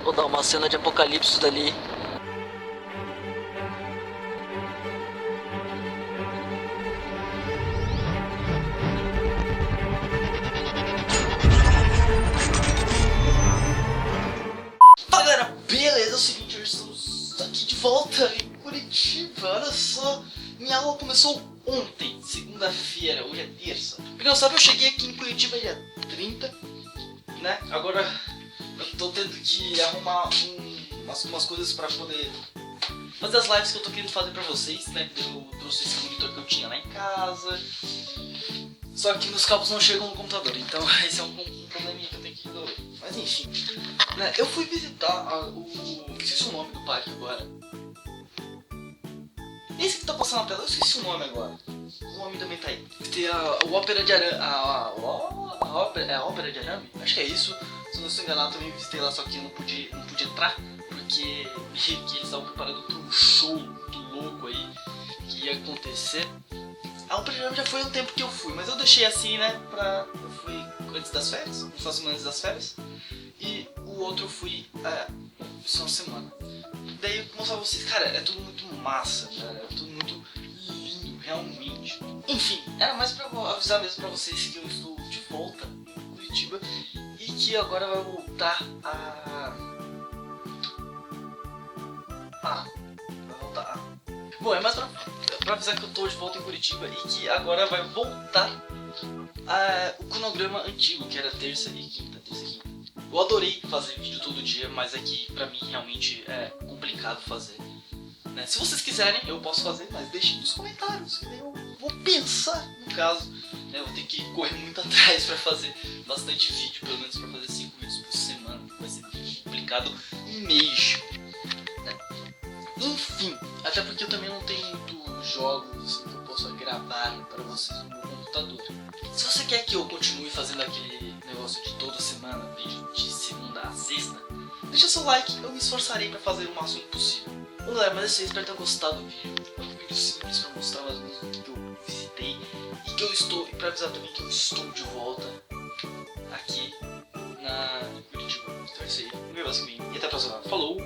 Vou dar uma cena de apocalipse dali. Fala galera, beleza? É o seguinte, hoje estamos aqui de volta em Curitiba. Olha só, minha aula começou ontem, segunda-feira, hoje é terça. Pra quem não sabe, eu cheguei aqui em Curitiba dia 30, né? Agora eu tô tendo que arrumar umas coisas pra poder fazer as lives que eu tô querendo fazer pra vocês, né? Eu trouxe esse monitor que eu tinha lá em casa, só que meus cabos não chegam no computador, então esse é um probleminha que eu tenho que resolver. Mas enfim, né? Eu fui visitar esqueci o nome do parque agora. Esse que tá passando na tela, eu esqueci o nome agora. O nome também tá aí. Tem o Ópera de Arame. É a Ópera de Arame? Acho que é isso. Se eu não estou enganado, também visitei lá, só que eu não podia entrar, porque meio que eles estavam preparando para um show muito louco aí que ia acontecer. A Ópera de Arame já foi um tempo que eu fui, mas eu deixei assim, né? Eu fui antes das férias, uma semana antes das férias. E o outro eu fui só uma semana. Daí eu mostrar pra vocês, cara, é tudo muito massa, cara, é tudo muito lindo, realmente. Enfim, era mais pra avisar mesmo pra vocês que eu estou de volta em Curitiba e que agora vai voltar vai voltar. Bom, é mais pra avisar que eu tô de volta em Curitiba e que agora vai voltar o cronograma antigo, que era terça e quinta. Eu adorei fazer vídeo todo dia, mas é que pra mim realmente é complicado fazer, né? Se vocês quiserem, eu posso fazer, mas deixem nos comentários, que eu vou pensar no caso, né? Eu vou ter que correr muito atrás pra fazer bastante vídeo, pelo menos pra fazer 5 vídeos por semana, vai ser complicado mesmo, né? Enfim, até porque eu também não tenho muitos jogos assim, que eu possa gravar para vocês no meu computador. Se você quer que eu continue fazendo aquele negócio de toda semana, vídeo de segunda a sexta, deixa seu like, eu me esforçarei para fazer o máximo possível. Bom galera, mas eu espero ter gostado do vídeo. É um vídeo simples para mostrar mais ou menos o que eu visitei e que eu estou, e para avisar também que eu estou de volta aqui na Curitiba. Então é isso aí, um basicamente. E até a próxima. Falou!